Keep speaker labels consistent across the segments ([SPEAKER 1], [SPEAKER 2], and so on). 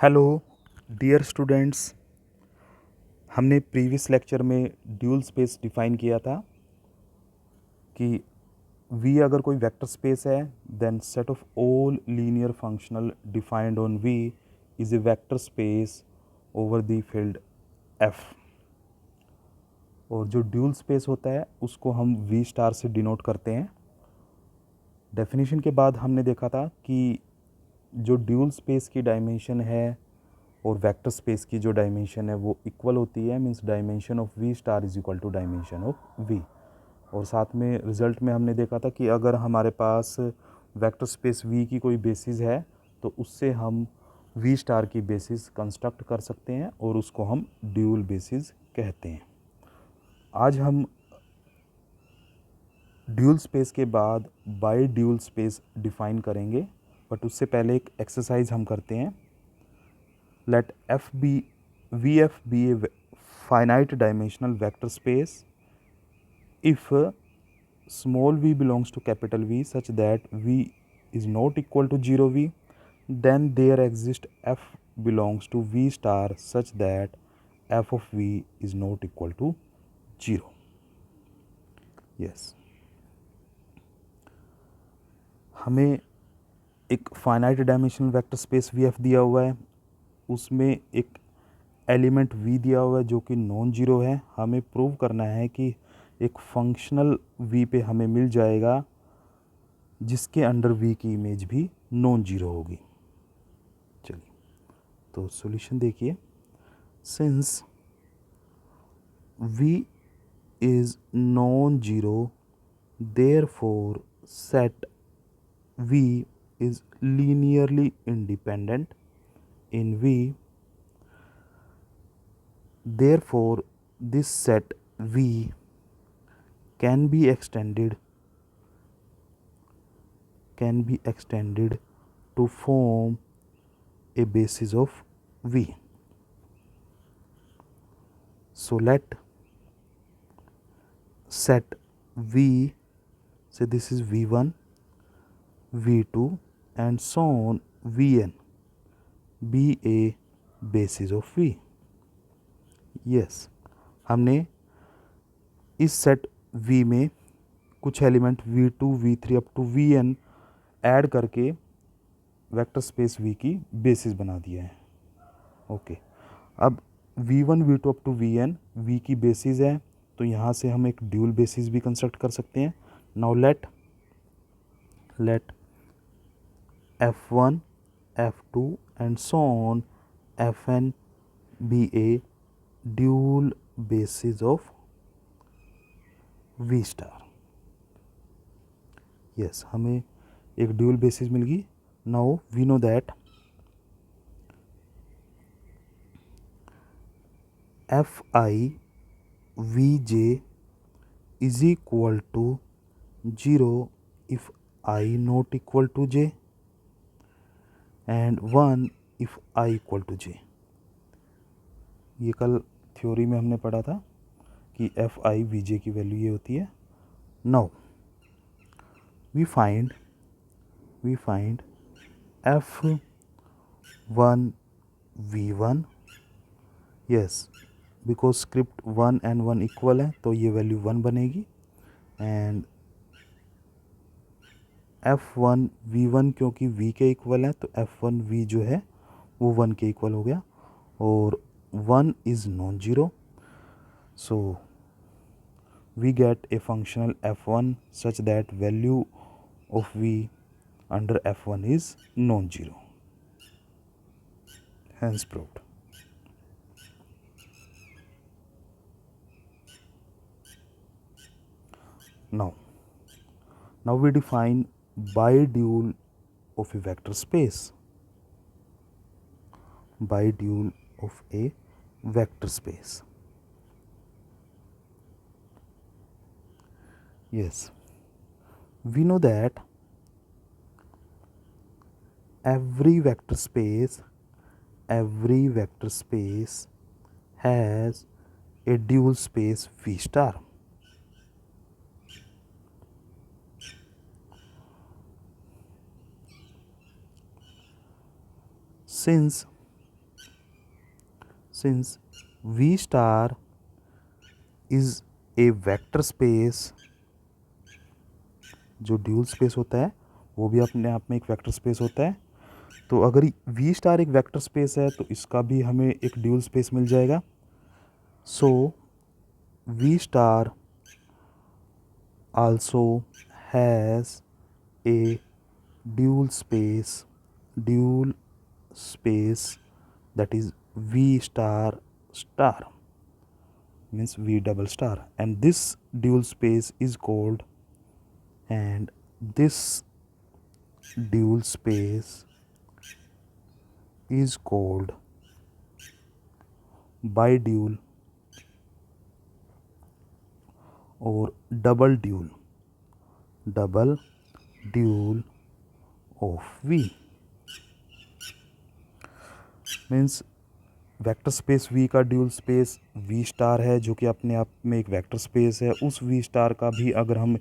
[SPEAKER 1] Hello dear students. हमने previous lecture में dual space define किया था कि वी अगर कोई वेक्टर स्पेस है then set of all linear functional defined on V is a vector space over the field F. और जो ड्यूल स्पेस होता है उसको हम वी स्टार से डिनोट करते हैं। डेफिनेशन के बाद हमने देखा था कि जो ड्यूल स्पेस की डायमेंशन है और वेक्टर स्पेस की जो डायमेंशन है वो इक्वल होती है, means dimension of V star is equal to dimension of V. और साथ में रिजल्ट में हमने देखा था कि अगर हमारे पास वेक्टर स्पेस वी की कोई बेसिस है तो उससे हम वी स्टार की बेसिस कंस्ट्रक्ट कर सकते हैं और उसको हम ड्यूल बेसिस कहते हैं। आज हम ड्यूल स्पेस के बाद बाई ड्यूल स्पेस डिफाइन करेंगे, बट उससे पहले एक एक्सरसाइज हम करते हैं। Let VF be a finite dimensional vector space if small v belongs to capital V such that V is not equal to 0V, then there exists F belongs to V star such that F of V is not equal to 0. Yes. हमें एक finite dimensional vector space VF दिया हुआ है, उसमें एक element V दिया हुआ है जो कि नॉन जीरो है। हमें प्रूव करना है कि एक फंक्शनल V पे हमें मिल जाएगा जिसके अंडर V की इमेज भी नॉन जीरो होगी। चलिए तो सॉल्यूशन देखिए। Since V is non zero therefore set V is linearly independent in V, therefore this set V can be extended to form a basis of V. So let set V, say this is V1, V2 and so on Vn be a basis of V. Yes, हमने इस set V में कुछ element V2, V3 up to Vn add करके vector space V की basis बना दिया है। Okay, अब V1, V2 up to Vn V की बेसिस है, तो यहाँ से हम एक ड्यूल बेसिस भी कंस्ट्रक्ट कर सकते हैं। Now let F1, F2 and so on Fn be a dual basis of V star. Yes, हमें एक ड्यूल बेसिस मिल गई। Now we know that Fi Vj is equal to 0 if I not equal to j and 1 if I equal to j. ये कल theory में हमने पढ़ा था कि Fi Vj की वैल्यू ये होती है। Now we find F1 V1, yes, because script 1 and 1 equal है तो ये वैल्यू 1 बनेगी। एंड F1 V1 क्योंकि V के इक्वल है तो F1 V जो है वो 1 के इक्वल हो गया और 1 is non zero, so we get a functional F1 such that value of V under F1 is non-zero, hence proved. Now we define bidual of a vector space. Bidual of a vector space. Yes, we know that every vector space has a dual space V star. Since since V star is a vector space, जो dual space होता है वो भी अपने आप में एक vector space होता है, तो अगर V स्टार एक वेक्टर स्पेस है तो इसका भी हमें एक ड्यूल स्पेस मिल जाएगा. सो V star also has a dual space that is V star star, means V double star, and this dual space is called bidual or double dual of V. Means vector space V का dual space V star है जो कि अपने आप में एक vector space है. उस V स्टार का भी अगर हम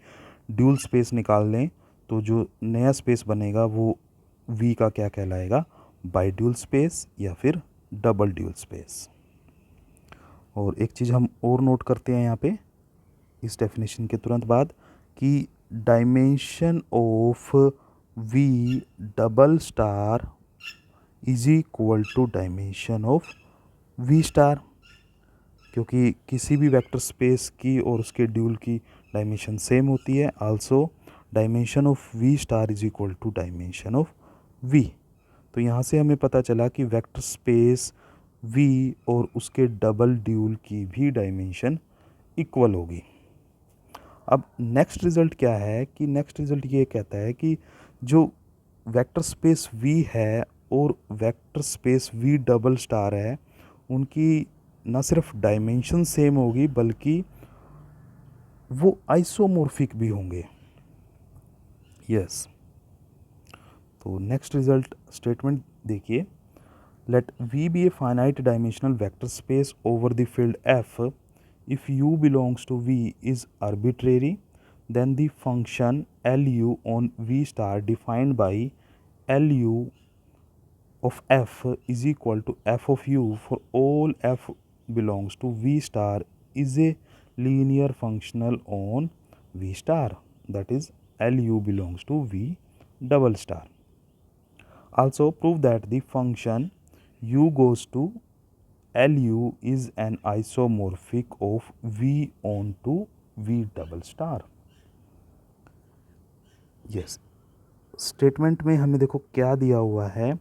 [SPEAKER 1] ड्यूल स्पेस निकाल लें तो जो नया स्पेस बनेगा वो V का क्या कहलाएगा, बाई ड्यूल स्पेस या फिर डबल ड्यूल स्पेस. और एक चीज़ हम और नोट करते हैं यहाँ पे इस डेफिनेशन के तुरंत बाद कि dimension of V double star is equal to dimension of V star, क्योंकि किसी भी वेक्टर स्पेस की और उसके ड्यूल की डायमेंशन सेम होती है. Also dimension of V star is equal to dimension of V. तो यहाँ से हमें पता चला कि वेक्टर स्पेस V और उसके डबल ड्यूल की भी डायमेंशन इक्वल होगी. अब नेक्स्ट रिज़ल्ट क्या है कि नेक्स्ट रिज़ल्ट ये कहता है कि जो वेक्टर स्पेस V है और vector space V double star है उनकी ना सिर्फ डायमेंशन सेम होगी बल्कि वो आइसोमॉर्फिक भी होंगे. यस. तो नेक्स्ट रिज़ल्ट स्टेटमेंट देखिए. Let V be a finite dimensional vector space over the फील्ड F. If U belongs to V is arbitrary, then the function LU on V star defined by LU of F is equal to F of U for all F belongs to V star is a linear functional on V star, that is LU belongs to V double star. Also prove that the function U goes to LU is an isomorphic of V onto V double star. Yes. Statement में हमें देखो क्या दिया हुआ है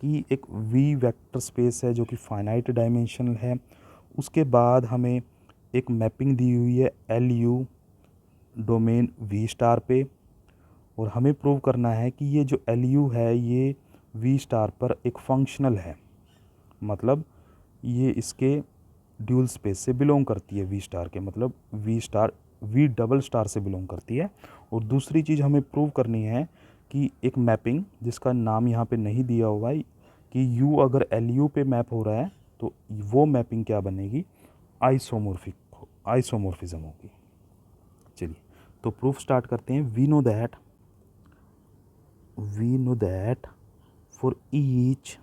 [SPEAKER 1] कि एक V vector space है जो कि फाइनाइट डायमेंशनल है. उसके बाद हमें एक मैपिंग दी हुई है LU डोमेन V स्टार पे, और हमें प्रूव करना है कि ये जो LU है ये V स्टार पर एक फंक्शनल है, मतलब ये इसके ड्यूल स्पेस से बिलोंग करती है V स्टार के, मतलब V डबल स्टार से बिलोंग करती है. और दूसरी चीज़ हमें प्रूव करनी है कि एक मैपिंग जिसका नाम यहाँ पे नहीं दिया हुआ है कि U अगर LU पे मैप हो रहा है तो वो मैपिंग क्या बनेगी, आइसोमॉर्फिज्म होगी. चलिए तो प्रूफ स्टार्ट करते हैं. We know that for each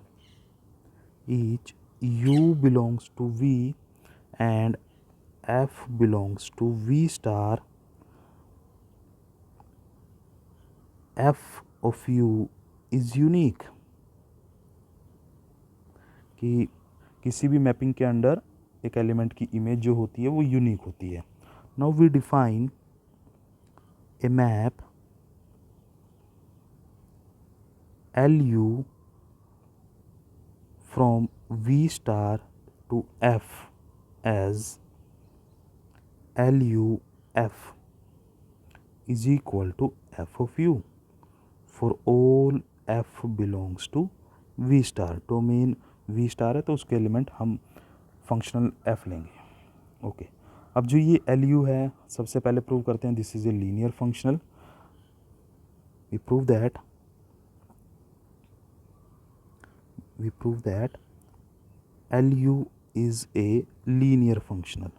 [SPEAKER 1] U belongs to V and F belongs to V star, F of U is unique. कि किसी भी मैपिंग के अंडर एक एलिमेंट की इमेज जो होती है वो यूनिक होती है. Now we define a map LU from V star to F as LUF is equal to F of U for all F belongs to V star. Domain V star है तो उसके element हम functional F लेंगे. Okay. अब जो ये LU है सबसे पहले प्रूव करते हैं this is a linear functional. We prove that LU is a linear functional.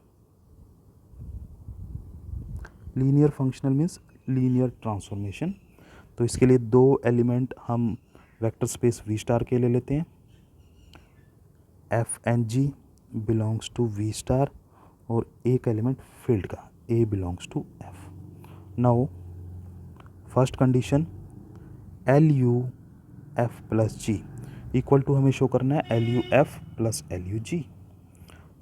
[SPEAKER 1] Linear functional means linear transformation. तो इसके लिए दो एलिमेंट हम वेक्टर स्पेस V स्टार के ले लेते हैं, F and G. Belongs to V star और एक एलिमेंट फील्ड का a belongs to F. Now first condition L U F plus G equal to हमें शो करना है L U F plus L U G.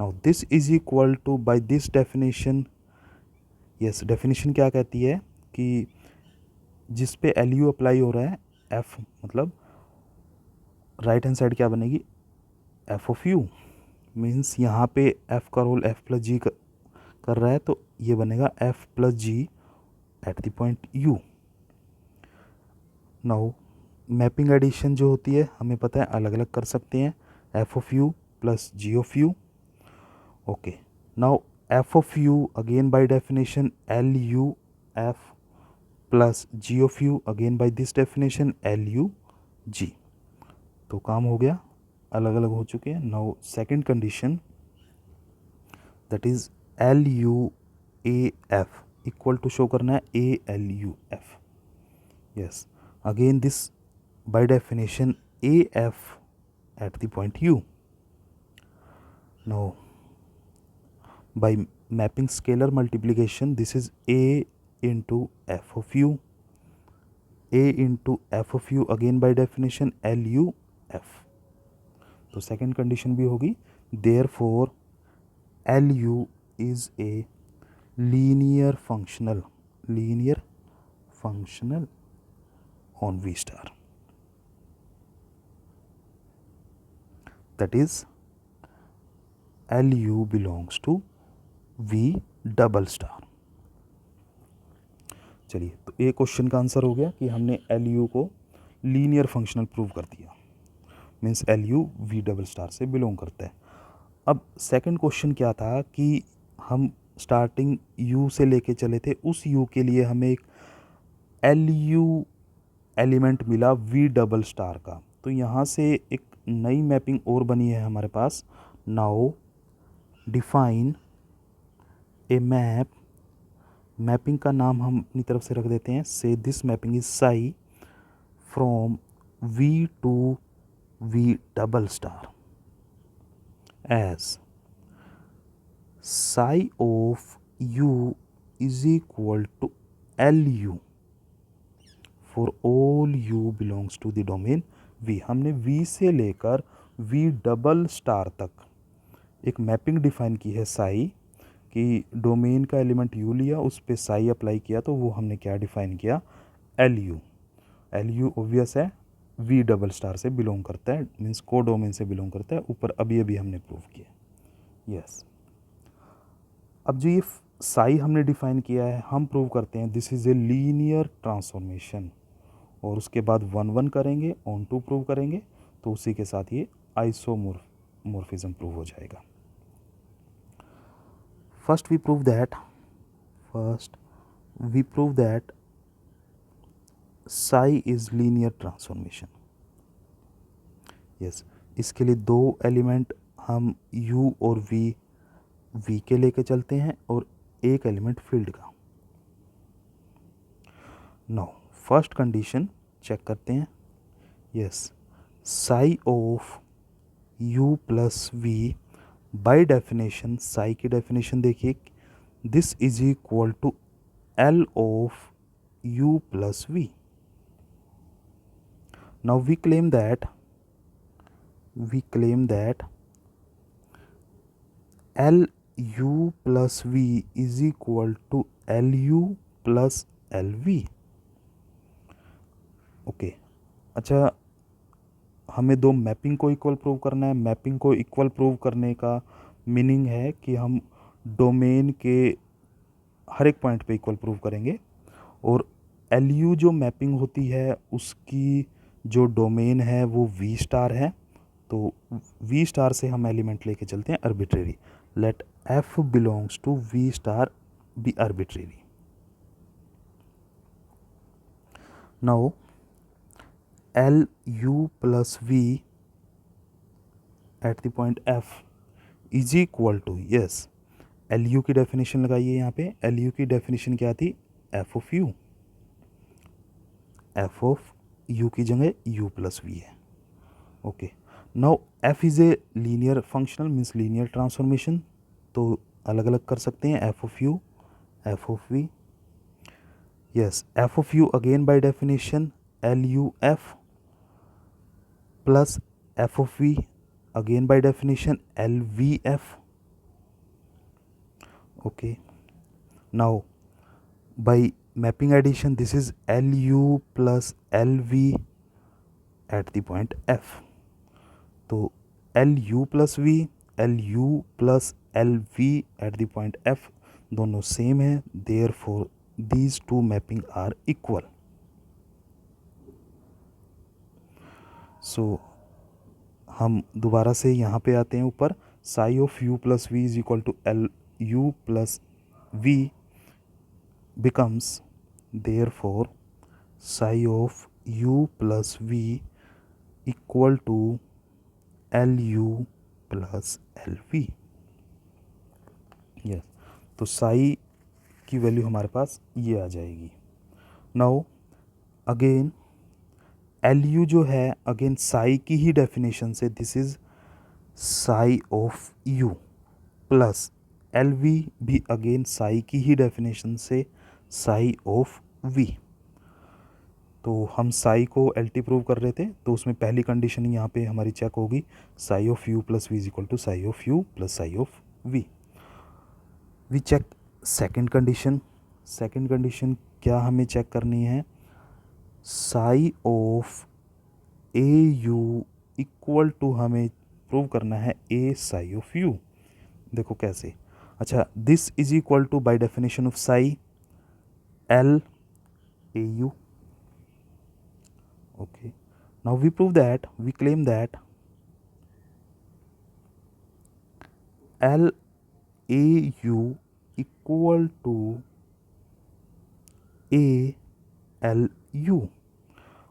[SPEAKER 1] Now this is equal to by this definition. Yes, definition क्या कहती है कि जिस पे L you apply हो रहा है एफ मतलब राइट हैंड साइड क्या बनेगी एफ ऑफ यू. मीन्स यहाँ पे एफ का रोल एफ प्लस जी कर रहा है तो ये बनेगा F plus G at the point U. Now mapping addition जो होती है हमें पता है अलग अलग कर सकते हैं F of U plus G of U. Okay, now F of U again by definition L U F plus G of U again by this definition L U G. तो काम हो गया, अलग अलग हो चुके हैं. Now second condition that is L U A F equal to show करना है A L U F. Yes, again this by definition A F at the point U. Now by mapping scalar multiplication this is a into f of u, a into f of u again by definition l u f. तो second condition भी होगी therefore l u is a linear functional on v star, that is l u belongs to V double star. चलिए, तो एक question का answer हो गया कि हमने एल यू को लीनियर फंक्शनल प्रूव कर दिया. Means L U V double star से बिलोंग करता है. अब सेकंड क्वेश्चन क्या था कि हम स्टार्टिंग यू से लेके चले थे, उस यू के लिए हमें एक एल यू एलिमेंट मिला वी डबल स्टार का. तो यहाँ से एक नई मैपिंग और बनी है हमारे पास. नाउ डिफाइन ए मैपिंग का नाम हम अपनी तरफ से रख देते हैं. Say this mapping is psi from V to V double star as psi of U is equal to L U for all U belongs to the domain V. हमने वी से लेकर वी डबल स्टार तक एक mapping define की है साई कि domain का element you लिया, उस पर साई अप्लाई किया तो वो हमने क्या डिफाइन किया L U. L U obvious है वी डबल स्टार से बिलोंग करता है, मीन्स को डोमेन से बिलोंग करता है. ऊपर अभी अभी हमने प्रूव किया. यस, अब जो ये साई हमने डिफाइन किया है हम प्रूव करते हैं this is a linear transformation. और उसके बाद 1 1 करेंगे, ऑन टू प्रूव करेंगे तो उसी के साथ ये आइसोमॉर्फिज्म प्रूव हो जाएगा. First we prove that psi is linear transformation. Yes, इसके लिए दो एलिमेंट हम u और v के लेके चलते हैं और एक एलिमेंट फील्ड का. नाउ फर्स्ट कंडीशन चेक करते हैं. Yes, psi of u plus v by definition psi की डेफिनेशन देखिए this is equal to L of U plus V. Now we claim that L U plus V is equal to L U plus L V. Okay, अच्छा, हमें दो mapping को equal prove करना है. Mapping को equal prove करने का meaning है कि हम डोमेन के हर एक पॉइंट पे इक्वल प्रूव करेंगे. और एल यू जो मैपिंग होती है उसकी जो डोमेन है वो वी स्टार है. तो वी स्टार से हम एलिमेंट लेके चलते हैं arbitrary. Let F belongs to V star be arbitrary. Now L U plus V at the point F is equal to, yes, L U की डेफिनेशन लगाइए. यहाँ पे एल यू की डेफिनेशन क्या थी F of U. F of U की जगह U plus V है. Okay, now F is a linear functional means linear transformation, तो अलग अलग कर सकते हैं F of U, F of V. Yes, F of U again by definition L U F plus F of V again by definition LVF. Okay, now by mapping addition this is LU plus LV at the point F. तो LU plus V, LU plus LV at the point F दोनों same है, therefore these two mapping are equal. So हम दोबारा से यहाँ पे आते हैं ऊपर, psi of U plus V is equal to L U plus V becomes therefore psi of U plus V equal to L U plus L V. Yes, तो psi की वैल्यू हमारे पास ये आ जाएगी. नाउ अगेन एल यू जो है again Sai की ही definition से this is Sai of U plus L we भी अगेन साई की ही डेफिनेशन से साई ऑफ वी. तो हम साई को एल टी प्रूव कर रहे थे, तो उसमें पहली कंडीशन यहाँ पे हमारी चेक होगी psi of U plus V is equal to psi of U plus psi of V. We check second condition. Second condition क्या हमें चेक करनी है, psi of A U equal to हमें प्रूव करना है ए साई ऑफ यू. देखो कैसे, अच्छा this is equal to by definition of psi L A U. Okay, now we prove that, we claim that L A U equal to A L U.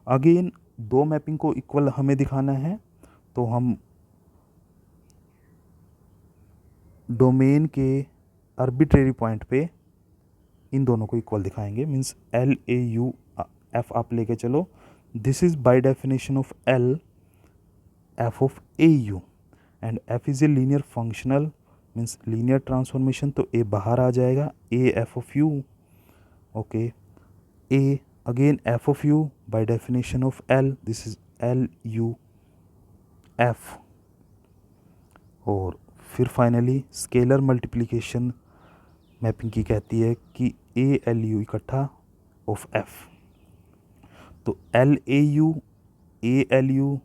[SPEAKER 1] Again दो mapping को equal हमें दिखाना है, तो हम डोमेन के arbitrary point पे इन दोनों को इक्वल दिखाएंगे. Means L A U F आप लेके चलो, this is by definition of L F of A you and F is a linear functional means linear transformation, तो ए बाहर आ जाएगा A F of U. Okay, A again f of u by definition of L, this is L U F. और फिर finally scalar multiplication mapping की कहती है कि A L U इकट्ठा ऑफ F. तो L A U A L U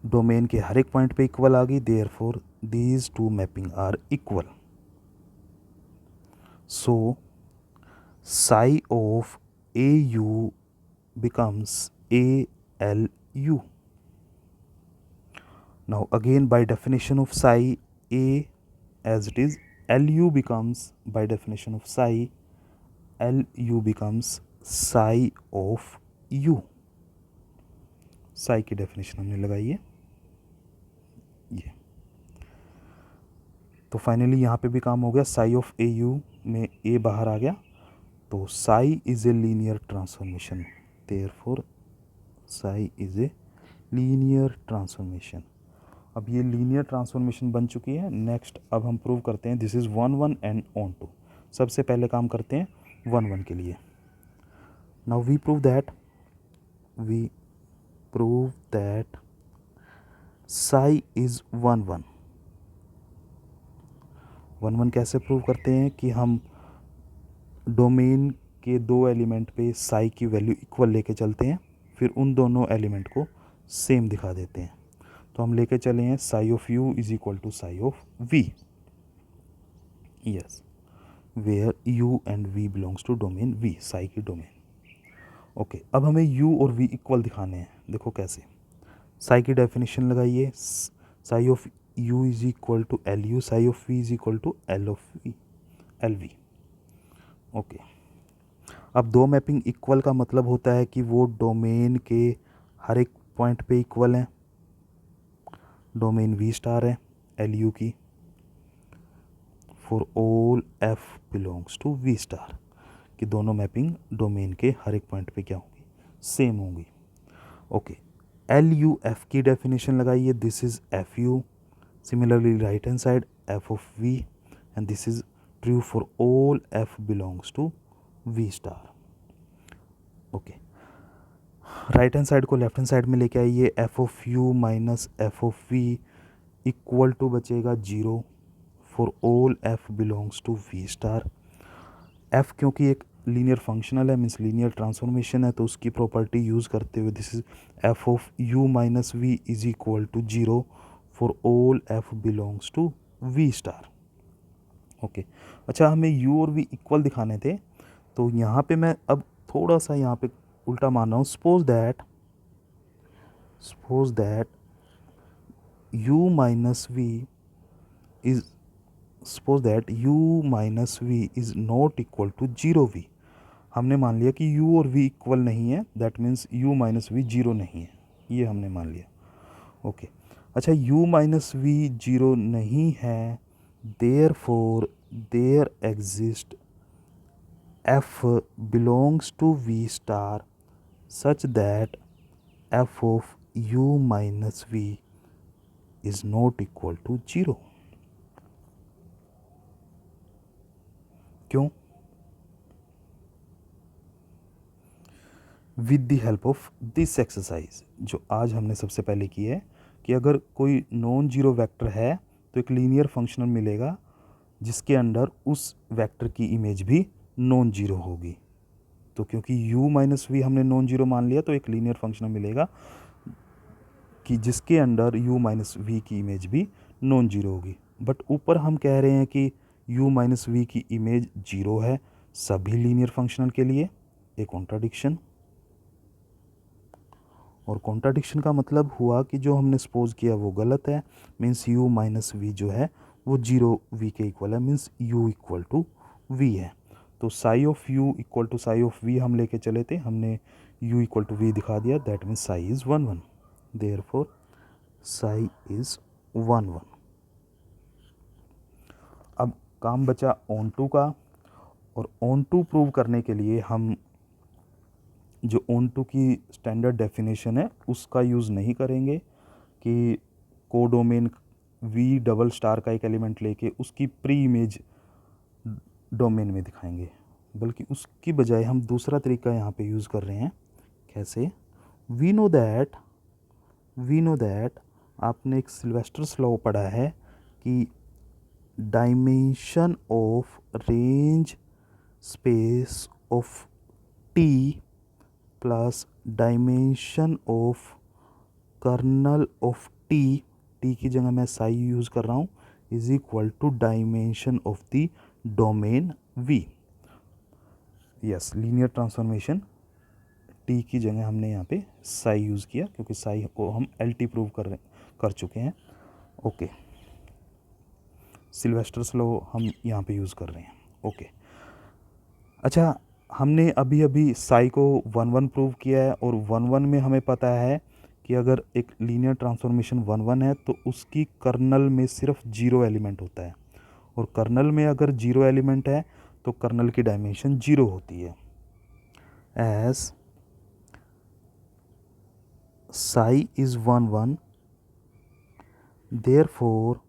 [SPEAKER 1] domain के हर एक पॉइंट पे इक्वल आ गई, therefore these two mapping are equal. So psi of AU becomes ALU. Now again by definition of psi A as it is, LU becomes by definition of psi LU becomes psi of U. psi की definition हमने लगाई है ये. तो finally यहाँ पे भी काम हो गया, psi of AU में A बाहर आ गया, तो Sai is a linear transformation, therefore साई इज ए लीनियर ट्रांसफॉर्मेशन. अब ये लीनियर ट्रांसफॉर्मेशन बन चुकी है. नेक्स्ट अब हम प्रूव करते हैं this is 1 1 and onto. सबसे पहले काम करते हैं 1 1 के लिए. Now we prove that psi is 1 1. 1 1 कैसे प्रूव करते हैं कि हम डोमेन के दो एलिमेंट पे साई की वैल्यू इक्वल लेके चलते हैं, फिर उन दोनों एलिमेंट को सेम दिखा देते हैं. तो हम लेके चले हैं psi of U is equal to psi of V. Yes, where U and V belongs to domain V, psi की डोमेन. ओके, अब हमें यू और वी इक्वल दिखाने हैं. देखो कैसे, साई की डेफिनेशन लगाइए, psi of U is equal to L U, psi of V is equal to L of V L V. Okay, अब दो मैपिंग इक्वल का मतलब होता है कि वो डोमेन के हर एक पॉइंट पे इक्वल हैं. डोमेन वी स्टार है एल यू की, for all F belongs to V star, कि दोनों मैपिंग डोमेन के हर एक पॉइंट पे क्या होंगी, सेम होंगी. ओके, एल यू एफ की डेफिनेशन लगाइए, this is F U. Similarly right hand side F of V, and this is true for all F belongs to V star. Okay, right hand side को left hand side में लेके आइए. F of U minus F of V equal to बचेगा 0 for all F belongs to V star. F क्योंकि एक linear functional है, means linear transformation है, तो उसकी प्रॉपर्टी यूज़ करते हुए this is F of U minus V is equal to 0 for all F belongs to V star. Okay, अच्छा हमें यू और वी इक्वल दिखाने थे, तो यहाँ पे मैं अब थोड़ा सा यहाँ पे उल्टा मान रहा हूँ. Suppose that U minus V is suppose that U minus V is not equal to 0 V. हमने मान लिया कि u और v इक्वल नहीं है, that means u minus V 0 नहीं है, ये हमने मान लिया. ओके, अच्छा u माइनस वी 0 नहीं है, therefore there exist f belongs to v star such that f of u minus V is not equal to 0. क्यों? With the help of this exercise, जो आज हमने सबसे पहले की है, कि अगर कोई नॉन जीरो वेक्टर है तो एक लीनियर फंक्शनल मिलेगा जिसके अंडर उस वेक्टर की इमेज भी नॉन जीरो होगी. तो क्योंकि u माइनस वी हमने नॉन जीरो मान लिया, तो एक लीनियर फंक्शनल मिलेगा कि जिसके अंडर u माइनस वी की इमेज भी नॉन जीरो होगी. बट ऊपर हम कह रहे हैं कि u माइनस वी की इमेज जीरो है सभी लीनियर फंक्शनल के लिए, एक कॉन्ट्राडिक्शन. और कॉन्ट्राडिक्शन का मतलब हुआ कि जो हमने सपोज किया वो गलत है, मीन्स u माइनस वी जो है वो 0 v के इक्वल है, means u equal to v है. तो psi of u equal to psi of v हम लेके चले थे, हमने u इक्वल टू v दिखा दिया, that means Sai is 1 1. Therefore Sai is 1 1. अब काम बचा ऑन टू का, और ऑन टू प्रूव करने के लिए हम जो ऑन टू की स्टैंडर्ड डेफिनेशन है उसका यूज़ नहीं करेंगे कि कोडोमेन वी डबल स्टार का एक एलिमेंट लेके उसकी प्री इमेज डोमेन में दिखाएंगे, बल्कि उसकी बजाय हम दूसरा तरीका यहाँ पे यूज़ कर रहे हैं. कैसे? वी नो दैट आपने एक सिल्वेस्टर्स लॉ पढ़ा है कि dimension of range space of T plus dimension of kernel of T, T की जगह मैं साई यूज़ कर रहा हूँ, is equal to dimension of the domain V. Yes, linear transformation T की जगह हमने यहाँ पे साई यूज़ किया, क्योंकि साई को हम एल टी प्रूव कर चुके हैं. ओके, सिल्वेस्टर्स लॉ हम यहाँ पे यूज़ कर रहे हैं. ओके, अच्छा हमने अभी अभी साई को 1 1 प्रूव किया है, और 1 1 में हमें पता है कि अगर एक लीनियर ट्रांसफॉर्मेशन 1 1 है तो उसकी कर्नल में सिर्फ 0 एलिमेंट होता है, और कर्नल में अगर 0 एलिमेंट है तो कर्नल की डायमेंशन 0 होती है. As psi is 1 1, therefore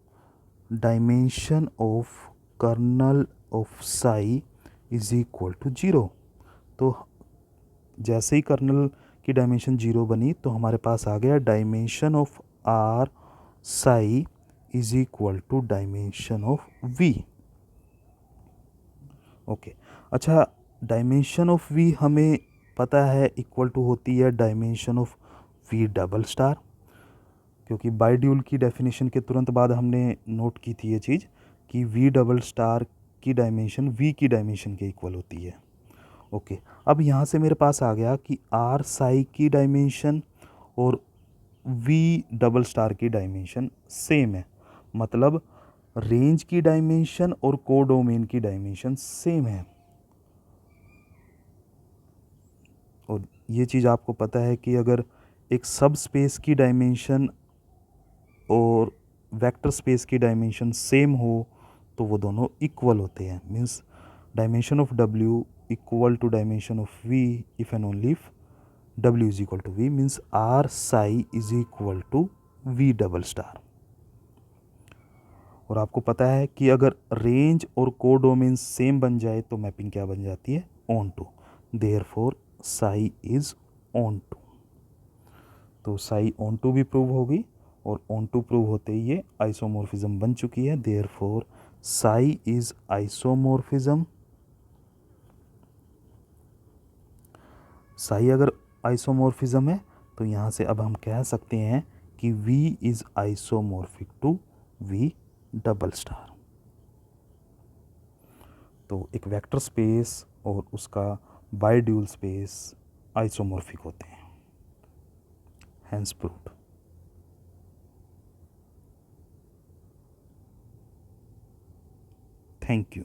[SPEAKER 1] dimension of kernel of psi is equal to 0. तो जैसे ही कर्नल की डायमेंशन 0 बनी तो हमारे पास आ गया dimension of R psi is equal to dimension of V. Okay, अच्छा डायमेंशन ऑफ वी हमें पता है इक्वल टू होती है dimension of V double star, क्योंकि बाइड्यूल की डेफिनेशन के तुरंत बाद हमने नोट की थी ये चीज़ कि वी डबल स्टार की डायमेंशन वी की डायमेंशन के इक्वल होती है. ओके, अब यहाँ से मेरे पास आ गया कि आर साई की डायमेंशन और वी डबल स्टार की डायमेंशन सेम है, मतलब रेंज की डायमेंशन और कोडोमेन की डायमेंशन सेम है. और ये चीज़ आपको पता है कि अगर एक सब स्पेस की डायमेंशन और वेक्टर स्पेस की डायमेंशन सेम हो तो वो दोनों इक्वल होते हैं, means dimension of W equal to dimension of V if and only if W is equal to V means R psi is equal to V double star. और आपको पता है कि अगर रेंज और कोडोमेन सेम बन जाए तो मैपिंग क्या बन जाती है, ऑन टू। देयरफॉर साई इज ऑन टू। तो साई ऑन टू भी प्रूव होगी और ऑन टू प्रूव होते ही ये आइसोमॉर्फिज्म बन चुकी है। देयरफॉर साई इज आइसोमॉर्फिज्म। साई अगर आइसोमॉर्फिज्म है तो यहाँ से अब हम कह सकते हैं कि V is isomorphic to V double star. तो एक वेक्टर स्पेस और उसका बाइड्यूल स्पेस आइसोमॉर्फिक होते हैं, हैंस प्रूव्ड। Thank you.